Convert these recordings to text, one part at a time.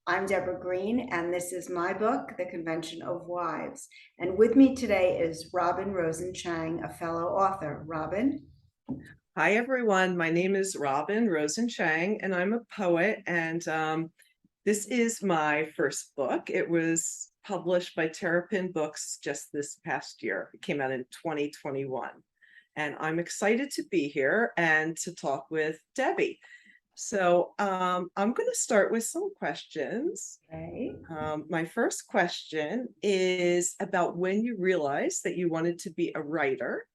I'm Deborah Green, and this is my book, The Convention of Wives. And with me today is Rosen Chang, a fellow author. Robin? Hi, everyone. My name is Rosen Chang, and I'm a poet. And this is my first book. It was published by Terrapin Books just this past year. It came out in 2021. And I'm excited to be here and to talk with Debbie. So I'm going to start with some questions. Okay. My first question is about when you realized that you wanted to be a writer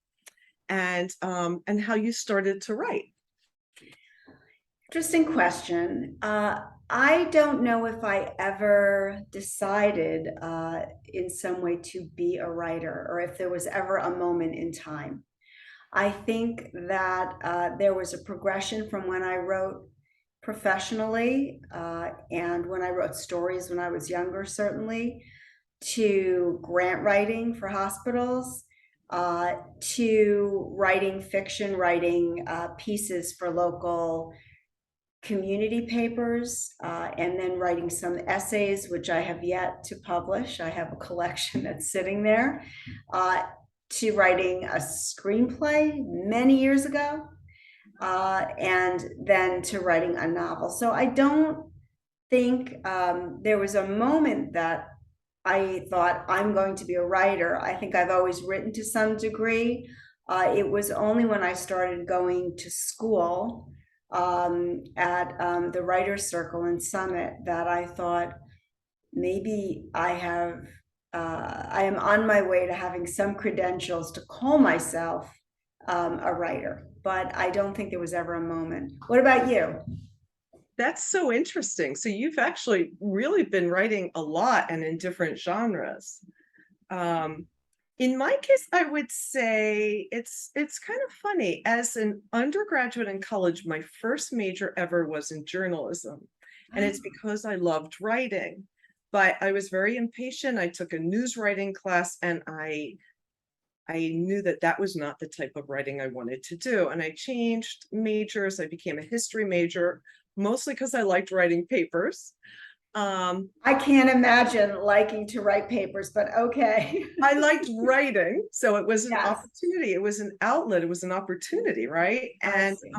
and how you started to write. Interesting question. I don't know if I ever decided in some way to be a writer or if there was ever a moment in time. I think that there was a progression from when I wrote professionally and when I wrote stories when I was younger, certainly, to grant writing for hospitals, to writing fiction, writing pieces for local community papers, and then writing some essays, which I have yet to publish. I have a collection that's sitting there, to writing a screenplay many years ago, and then to writing a novel. So I don't think there was a moment that I thought I'm going to be a writer. I think I've always written to some degree. It was only when I started going to school at the Writers Circle in Summit that I thought maybe I am on my way to having some credentials to call myself a writer, but I don't think there was ever a moment. What about you? That's so interesting. So you've actually really been writing a lot and in different genres. Um, in my case, I would say it's kind of funny. As an undergraduate in college, my first major ever was in journalism, and it's because I loved writing. But I was very impatient. I took a news writing class, and I knew that that was not the type of writing I wanted to do. And I changed majors. I became a history major, mostly because I liked writing papers. I can't imagine liking to write papers, but okay. I liked writing, so it was an Yes, opportunity. It was an outlet. It was an opportunity, right? I And see.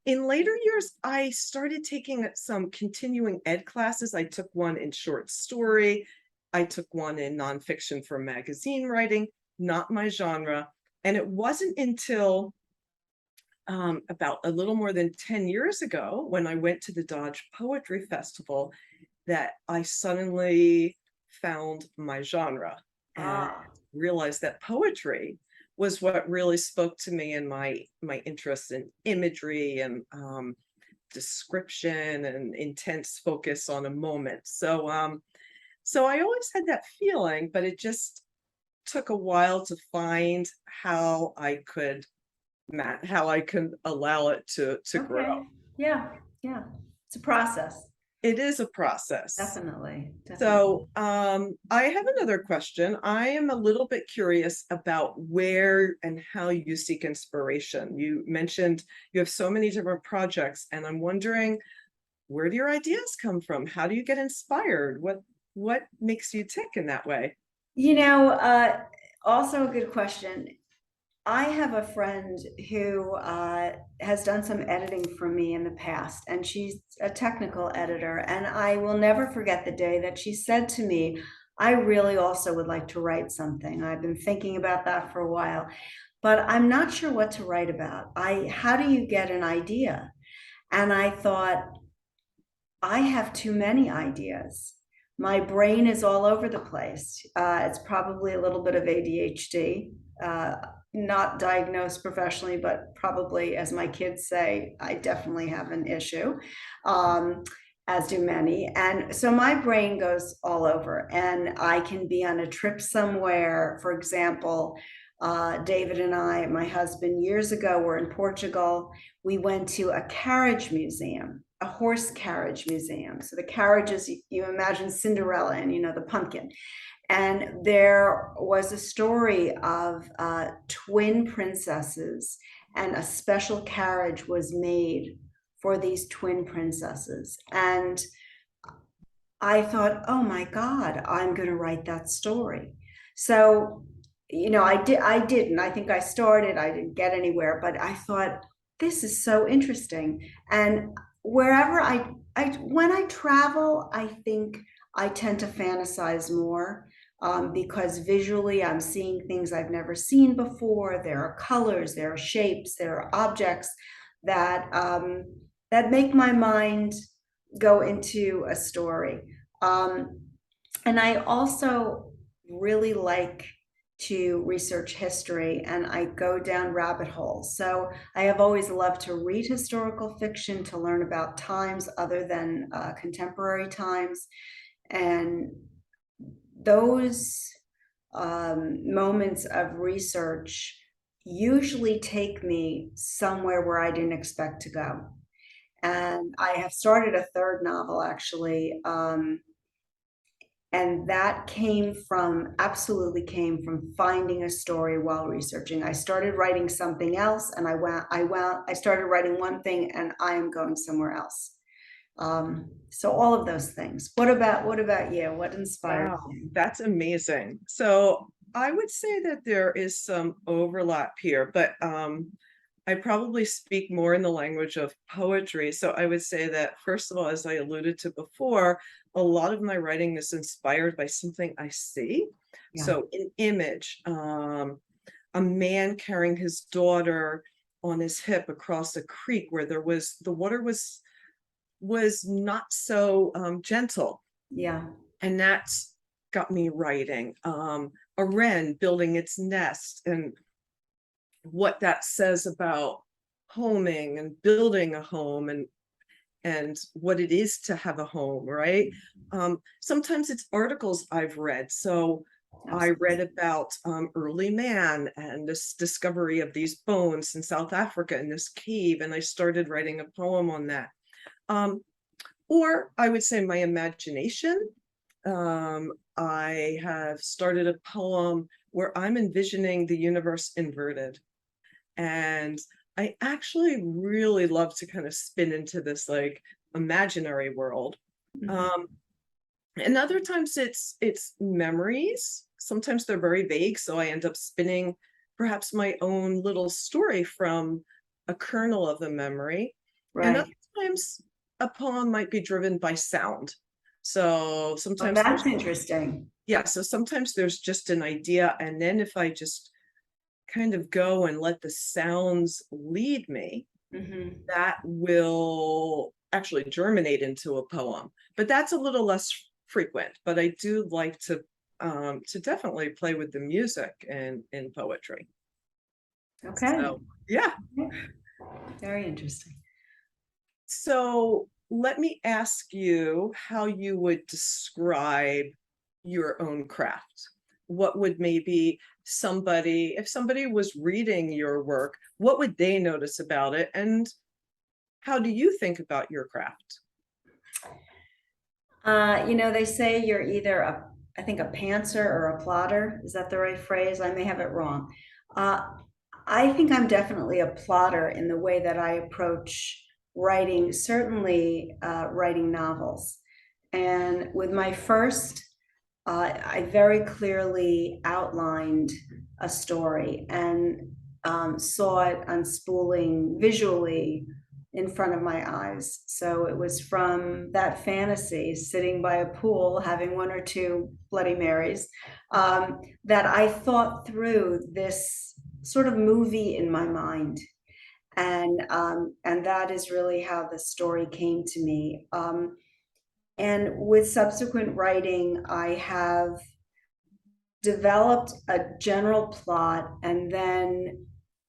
in later years, I started taking some continuing ed classes. I took one in short story. I took one in nonfiction for magazine writing, not my genre. And it wasn't until about a little more than 10 years ago when I went to the Dodge Poetry Festival that I suddenly found my genre and Ah, realized that poetry was what really spoke to me and my interest in imagery and description and intense focus on a moment. So I always had that feeling, but it just took a while to find how I can allow it to grow. okay. Yeah, yeah. It's a process. It is a process. Definitely, definitely. So I have another question. I am a little bit curious about where and how you seek inspiration. You mentioned you have so many different projects, and I'm wondering, where do your ideas come from? How do you get inspired? What makes you tick in that way? You know, also a good question. I have a friend who has done some editing for me in the past, and she's a technical editor. And I will never forget the day that she said to me, I really also would like to write something. I've been thinking about that for a while, but I'm not sure what to write about. How do you get an idea? And I thought, I have too many ideas. My brain is all over the place. It's probably a little bit of ADHD, not diagnosed professionally, but probably, as my kids say, I definitely have an issue, as do many. And so my brain goes all over, and I can be on a trip somewhere. For example, David and I, my husband, years ago, were in Portugal. We went to a carriage museum, a horse carriage museum. So the carriages, you imagine Cinderella and, the pumpkin. And there was a story of twin princesses, and a special carriage was made for these twin princesses. And I thought, oh my God, I'm going to write that story. So, I didn't. I think I started, I didn't get anywhere, but I thought, this is so interesting. And wherever when I travel, I think I tend to fantasize more, because visually I'm seeing things I've never seen before. There are colors, there are shapes, there are objects that make my mind go into a story. Um, and I also really like to research history, and I go down rabbit holes. So I have always loved to read historical fiction to learn about times other than contemporary times. And those moments of research usually take me somewhere where I didn't expect to go. And I have started a third novel actually. And that absolutely came from finding a story while researching. I started writing something else, and I started writing one thing, and I am going somewhere else. So all of those things. What about you? What inspired Wow, you? that's amazing. So I would say that there is some overlap here, but I probably speak more in the language of poetry. So I would say that, first of all, as I alluded to before, a lot of my writing is inspired by something I see. Yeah, So an image, a man carrying his daughter on his hip across a creek where the water was not so gentle, yeah, and that's got me writing. A wren building its nest, and what that says about homing and building a home, and what it is to have a home, right? Sometimes it's articles I've read. So I read absolutely. about early man and this discovery of these bones in South Africa in this cave, and I started writing a poem on that. Um, or I would say my imagination. I have started a poem where I'm envisioning the universe inverted. And I actually really love to kind of spin into this like imaginary world. Mhm. Um, and other times it's memories. Sometimes they're very vague, so I end up spinning perhaps my own little story from a kernel of the memory. And other Right. times a poem might be driven by sound. So Oh, sometimes that's there's interesting. yeah, so sometimes there's just an idea, and then if I just kind of go and let the sounds lead me, Hmm. that will actually germinate into a poem. But that's a little less frequent. But I do like to definitely play with the music in poetry. Okay. So yeah. Okay. Very interesting. So let me ask you how you would describe your own craft. What would maybe somebody, if somebody was reading your work, what would they notice about it? And how do you think about your craft? They say you're either I think a pantser or a plotter. Is that the right phrase? I may have it wrong. Uh, I think I'm definitely a plotter in the way that I approach writing, certainly writing novels. And with my first, I very clearly outlined a story and saw it unspooling visually in front of my eyes. So it was from that fantasy, sitting by a pool, having one or two Bloody Marys, that I thought through this sort of movie in my mind. And that is really how the story came to me. And with subsequent writing, I have developed a general plot, and then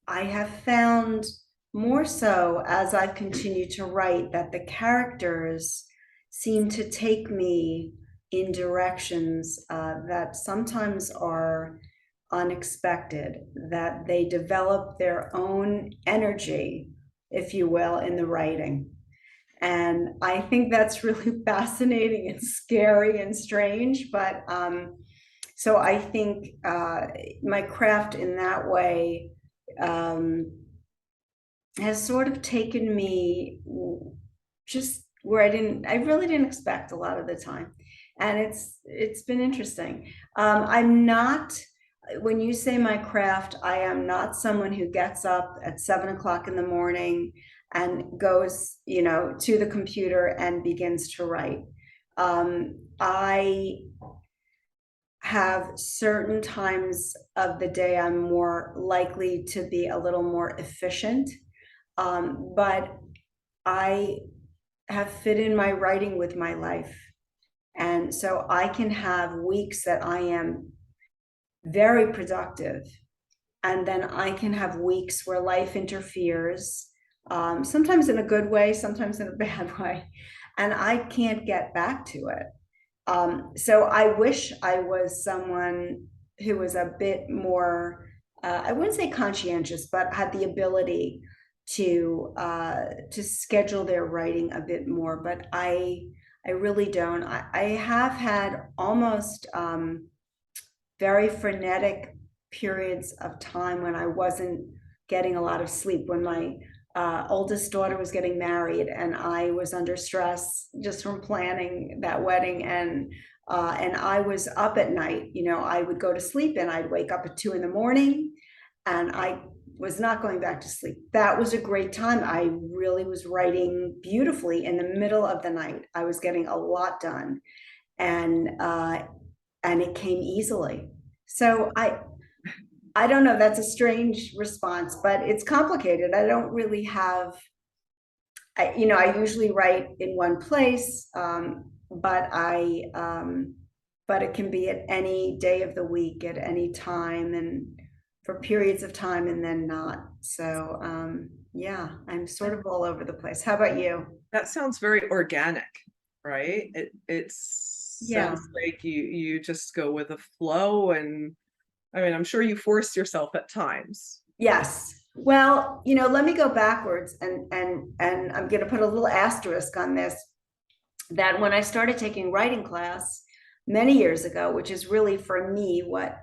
I have found more so as I've continued to write that the characters seem to take me in directions that sometimes are unexpected, that they develop their own energy, if you will, in the writing. And I think that's really fascinating and scary and strange, but so I think my craft in that way um, has sort of taken me just where I really didn't expect a lot of the time. And it's been interesting. I'm not, when you say my craft, I am not someone who gets up at 7 o'clock in the morning and goes, to the computer and begins to write. I have certain times of the day I'm more likely to be a little more efficient. But I have fit in my writing with my life. And so I can have weeks that I am very productive. And then I can have weeks where life interferes, sometimes in a good way, sometimes in a bad way. And I can't get back to it. So I wish I was someone who was a bit more, I wouldn't say conscientious, but had the ability to schedule their writing a bit more. But I really don't. I have had almost very frenetic periods of time when I wasn't getting a lot of sleep, when my oldest daughter was getting married and I was under stress just from planning that wedding, and I was up at night. I would go to sleep and I'd wake up at 2 in the morning, and I was not going back to sleep. That was a great time. I really was writing beautifully in the middle of the night. I was getting a lot done, and it came easily. So I don't know. That's a strange response, but it's complicated. I don't really have. I usually write in one place, but it can be at any day of the week, at any time, and for periods of time, and then not. So yeah, I'm sort of all over the place. How about you? That sounds very organic, right? It Yeah. sounds like you just go with the flow, and I mean, I'm sure you forced yourself at times. Yes. Well, let me go backwards, and I'm going to put a little asterisk on this, that when I started taking writing class many years ago, which is really for me what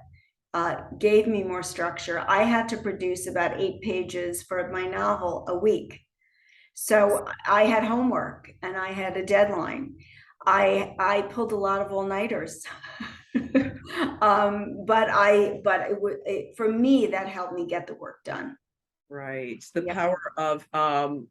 gave me more structure, I had to produce about 8 pages for my novel a week. So I had homework and I had a deadline. I pulled a lot of all-nighters. But for me, that helped me get the work done. Right. The Yeah. power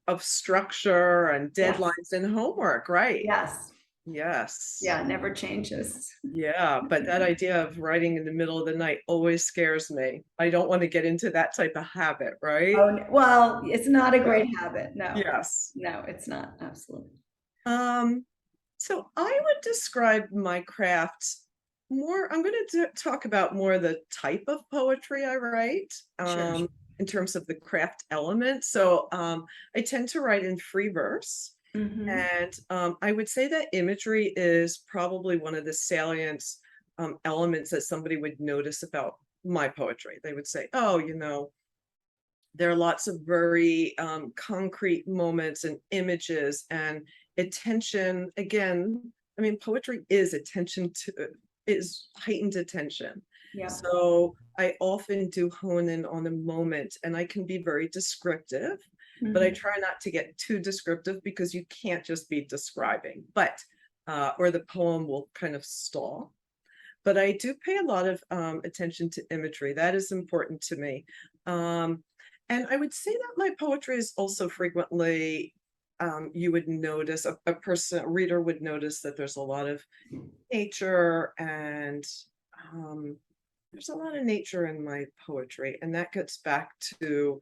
of structure and Yes. deadlines and homework, right? Yes. Yes. Yeah, it never changes. Yeah, but that idea of writing in the middle of the night always scares me. I don't want to get into that type of habit, right? Oh, well, it's not a Yeah. great habit. No, Yes. no, it's not. Absolutely. Um, so I would describe my craft more, I'm going to talk about more the type of poetry I write, Sure. in terms of the craft element. So I tend to write in free verse. Mm-hmm. And I would say that imagery is probably one of the salient elements that somebody would notice about my poetry. They would say, oh, there are lots of very concrete moments and images and attention. Again, I mean, poetry is attention to, is heightened attention. Yeah. So I often do hone in on a moment, and I can be very descriptive, but I Mm-hmm. try not to get too descriptive because you can't just be describing, but or the poem will kind of stall. But I do pay a lot of attention to imagery. That is important to me. Um, and I would say that my poetry is also frequently, you would notice, a reader would notice that there's a lot of nature, and um, there's a lot of nature in my poetry. And that gets back to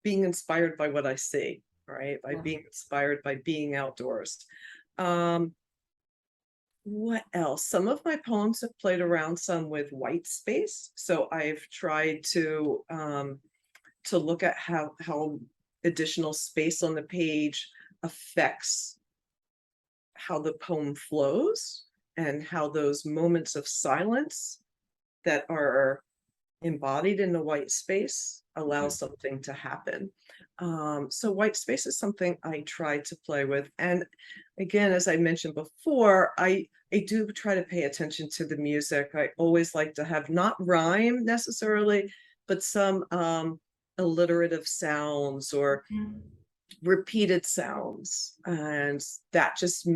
being inspired by what I see, right? By Yeah. being inspired by being outdoors. Um, what else? Some of my poems have played around some with white space. So I've tried to look at how additional space on the page affects how the poem flows, and how those moments of silence that are embodied in the white space allow something to happen. So white space is something I try to play with. And again, as I mentioned before, I do try to pay attention to the music. I always like to have not rhyme necessarily, but some alliterative sounds, or Mhm. repeated sounds, and that just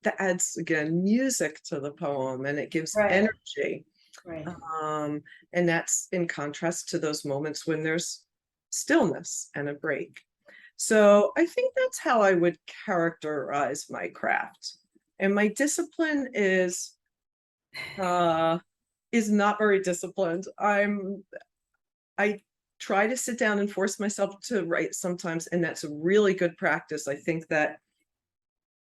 that adds again music to the poem, and it gives Right, energy. right. um, and that's in contrast to those moments when there's stillness and a break. So I think that's how I would characterize my craft. And my discipline uh is not very disciplined. I try to sit down and force myself to write sometimes, and that's a really good practice. I think that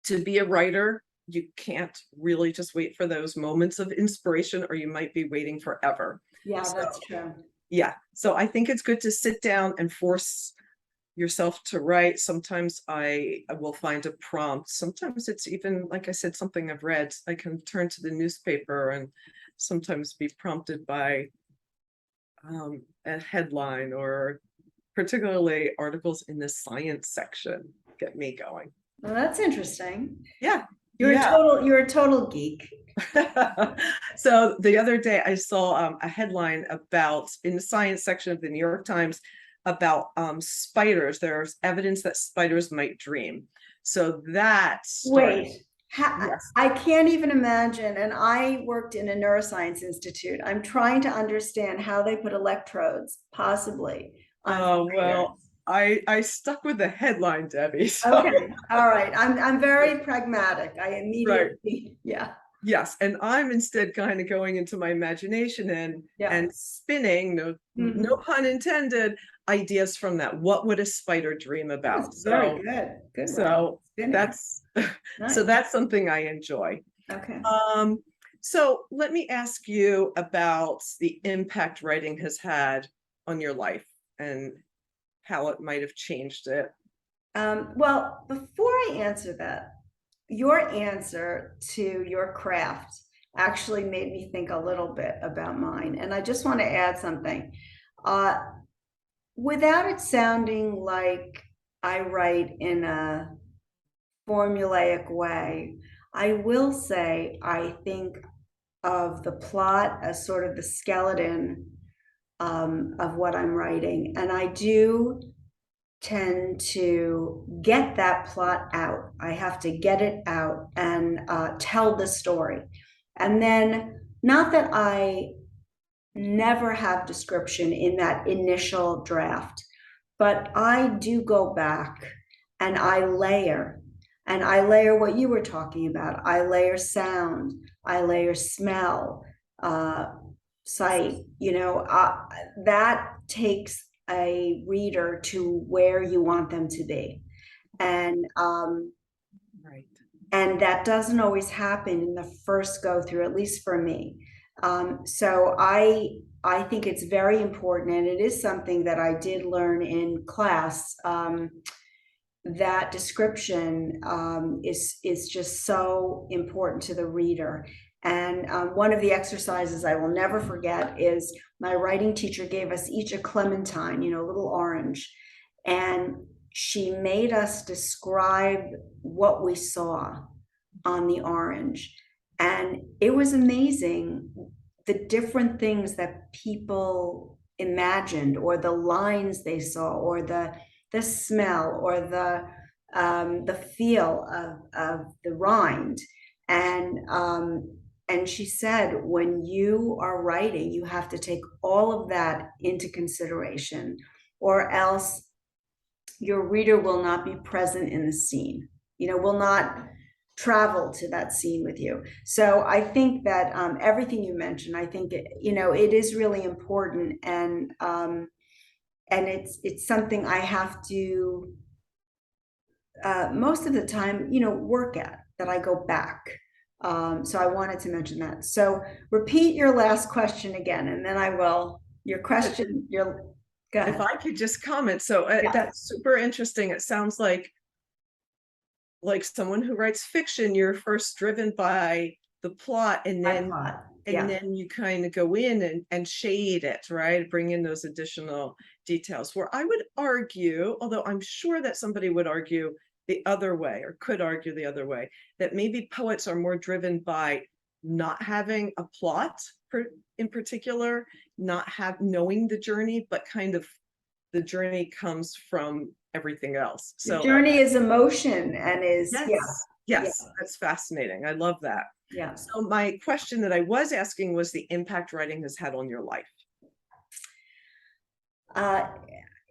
to be a writer, you can't really just wait for those moments of inspiration, or you might be waiting forever. Yeah, So, that's true. yeah. So I think it's good to sit down and force yourself to write. Sometimes I will find a prompt. Sometimes it's even, like I said, something I've read. I can turn to the newspaper and sometimes be prompted by a headline, or particularly articles in the science section get me going. Well, that's interesting. Yeah, yeah. You're a total geek. So the other day I saw a headline about, in the science section of the New York Times, about spiders. There's evidence that spiders might dream. So that started, Wait, yes. I can't even imagine. And I worked in a neuroscience institute. I'm trying to understand how they put electrodes, possibly, on Well, spiders. I stuck with the headline, Debbie. So Okay, all right. I'm very pragmatic. I right. immediately, yeah, Yes, and I'm instead kind of going into my imagination yeah. and spinning, no Mhm. pun intended, ideas from that. What would a spider dream That's about? very So good. Good one. so Spinning. that's so Nice. that's something I enjoy. Okay. Um, so let me ask you about the impact writing has had on your life and how it might have changed it. Well, before I answer that, your answer to your craft actually made me think a little bit about mine. And I just want to add something. Uh, Without it sounding like I write in a formulaic way, I will say I think of the plot as sort of the skeleton of what I'm writing. And I do tend to get that plot out. I have to get it out and tell the story. And then, not that I never have description in that initial draft, but I do go back and I layer. And I layer what you were talking about. I layer sound, I layer smell, uh, sight. That takes a reader to where you want them to be. And Right. and that doesn't always happen in the first go through, at least for me. So I think it's very important, and it is something that I did learn in class. That description is just so important to the reader. And one of the exercises I will never forget is my writing teacher gave us each a clementine, a little orange, and she made us describe what we saw on the orange. And it was amazing the different things that people imagined, or the lines they saw, or the smell, or the feel of the rind. And she said, when you are writing, you have to take all of that into consideration, or else your reader will not be present in the scene, will not travel to that scene with you. So I think that everything you mentioned, I think it is really important, and it's something I have to most of the time, work at, that I go back. So I wanted to mention that. So repeat your last question again, and then I will. Your question, go If ahead. I could just comment, so Yeah, that's super interesting. It sounds like someone who writes fiction, you're first driven by the plot, and my then plot. Yeah, you kind of go in and shade it, right? Bring in those additional details. Where I would argue, although I'm sure that somebody would argue the other way, or could argue the other way, that maybe poets are more driven by not having a plot in particular, not knowing the journey, but kind of the journey comes from everything else. The So journey is emotion and is, yeah, yes, yeah, yes, that's fascinating. I love that. yeah. So my question that I was asking was the impact writing has had on your life. Uh,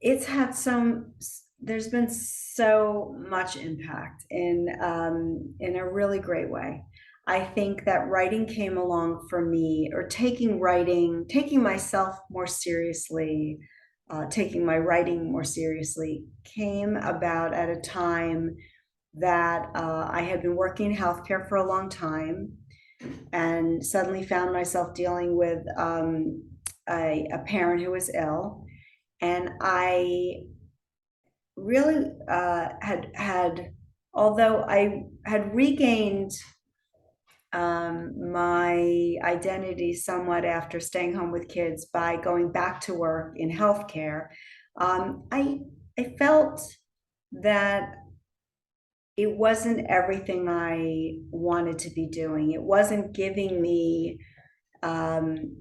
it's had some, there's been so much impact in a really great way. I think that writing came along for me, or taking writing, taking myself more seriously, taking my writing more seriously, came about at a time that I had been working in healthcare for a long time and suddenly found myself dealing with a parent who was ill. And I really although I had regained my identity somewhat after staying home with kids by going back to work in healthcare, I felt that it wasn't everything I wanted to be doing. It wasn't giving me, um,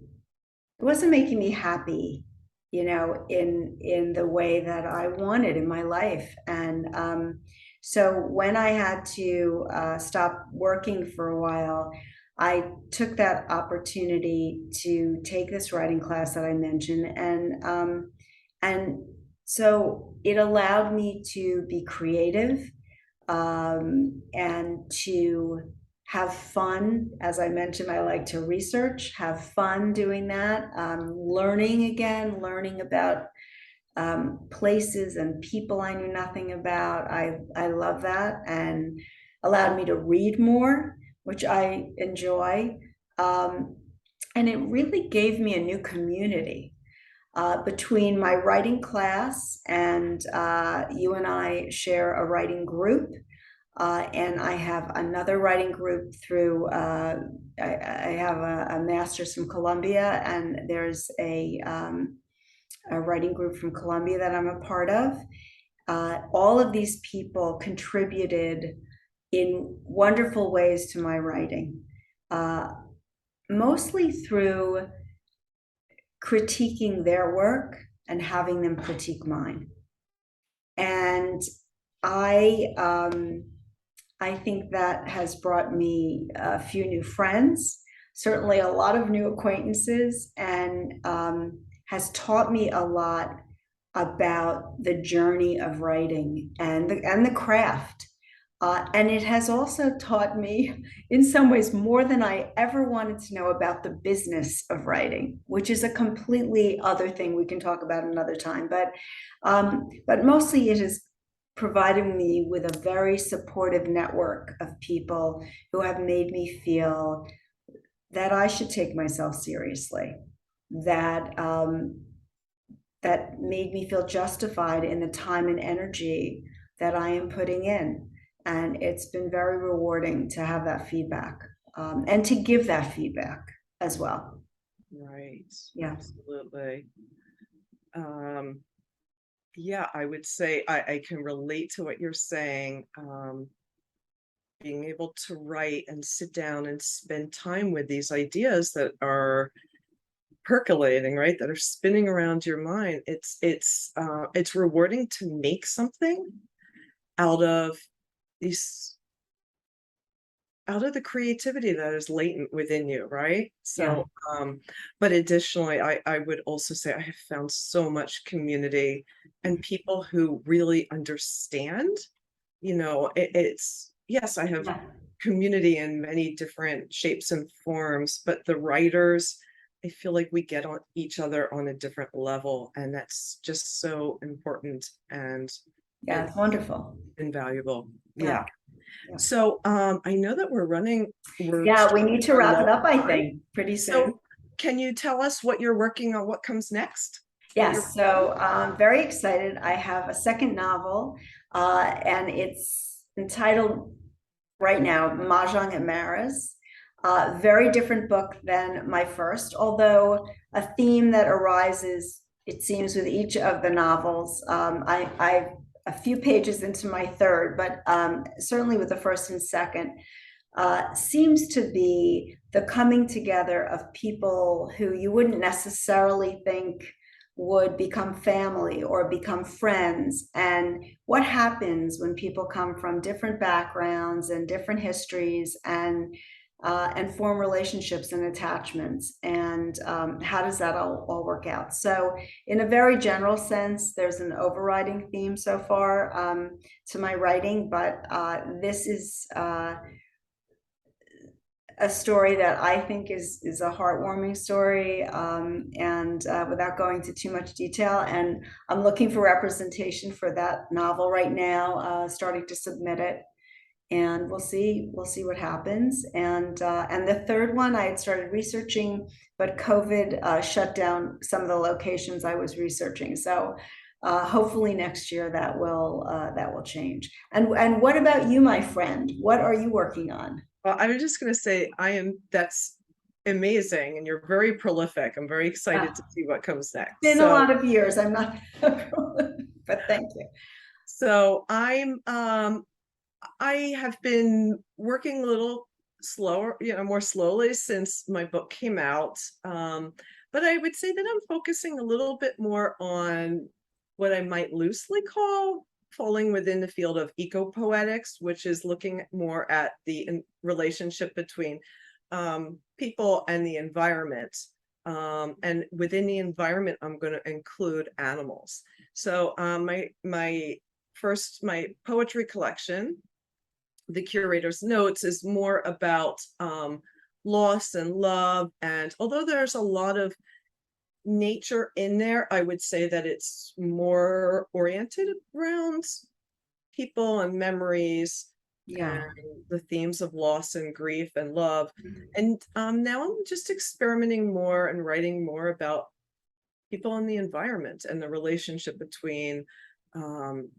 it wasn't making me happy, in the way that I wanted in my life. And so when I had to stop working for a while, I took that opportunity to take this writing class that I mentioned, and so it allowed me to be creative, and to have fun. As I mentioned, I like to research, have fun doing that, learning again, learning about places and people I knew nothing about. I love that, and allowed me to read more, which I enjoy. Um, and it really gave me a new community between my writing class, and you and I share a writing group. And I have another writing group through, I have a master's from Columbia, and there's a writing group from Columbia that I'm a part of. All of these people contributed in wonderful ways to my writing, uh, mostly through critiquing their work and having them critique mine. And I, I think that has brought me a few new friends, certainly a lot of new acquaintances, and has taught me a lot about the journey of writing and the craft. And it has also taught me, in some ways, more than I ever wanted to know about the business of writing, which is a completely other thing we can talk about another time. But mostly it has provided me with a very supportive network of people who have made me feel that I should take myself seriously, that that made me feel justified in the time and energy that I am putting in. And it's been very rewarding to have that feedback, and to give that feedback as well. Right. Yeah. Absolutely. Um, yeah, I would say I can relate to what you're saying. Being able to write and sit down and spend time with these ideas that are percolating, right, that are spinning around your mind. It's rewarding to make something out of these out of the creativity that is latent within you, right? Yeah. So, but additionally, I would also say I have found so much community and people who really understand. It's yes, I have Yeah. community in many different shapes and forms, but the writers, I feel like we get on each other on a different level, and that's just so important and Yeah. It's wonderful. invaluable. Yeah. Yeah. Yeah. So I know that we're Yeah. We starting need to to run wrap low it up, I on time. think, pretty soon. So can you tell us what you're working on, what comes next? What you're Yes, so I'm very excited. I have a second novel, and it's entitled right now Mahjong and Maras. Very different book than my first, although a theme that arises, it seems, with each of the novels. I a few pages into my third, but certainly with the first and second, seems to be the coming together of people who you wouldn't necessarily think would become family or become friends, and what happens when people come from different backgrounds and different histories and form relationships and attachments, and how does that all work out? So in a very general sense, there's an overriding theme so far to my writing, but this is a story that I think is a heartwarming story, and without going into too much detail. And I'm looking for representation for that novel right now, starting to submit it, and we'll see what happens. And the third one I had started researching, but COVID shut down some of the locations I was researching. So hopefully next year that will change. And what about you, my friend? What are you working on? Well, I'm just going to say that's amazing, and you're very prolific. I'm very excited to see what comes next. Been a lot of years. I'm not, but thank you. So I have been working a little slower, more slowly since my book came out. But I would say that I'm focusing a little bit more on what I might loosely call falling within the field of eco-poetics, which is looking more at the relationship between people and the environment. And within the environment, I'm going to include animals. So my poetry collection, the Curator's Notes, is more about loss and love. And although there's a lot of nature in there, I would say that it's more oriented around people and memories Yeah. and the themes of loss and grief and love. And now I'm just experimenting more and writing more about people and the environment and the relationship between um,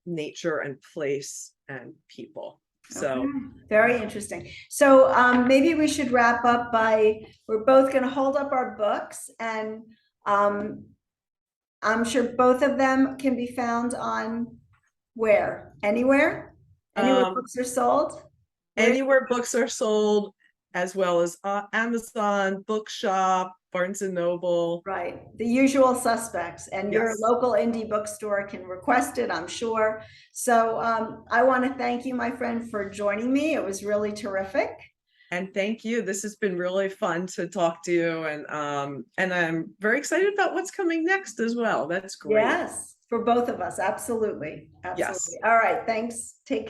nature and place and people. Okay, So very interesting. So maybe we should wrap up by, we're both going to hold up our books, and um, I'm sure both of them can be found on where? Anywhere? Anywhere um, books are sold? Where? anywhere books are sold, as well as Amazon, Bookshop, Barnes and Noble. Right, the usual suspects, and your Yes. local indie bookstore can request it, I'm sure. So I want to thank you, my friend, for joining me. It was really terrific. And thank you. This has been really fun to talk to you, and I'm very excited about what's coming next as well. That's great. Yes, for both of us. Absolutely. Yes. Absolutely. All right. Thanks. Take care.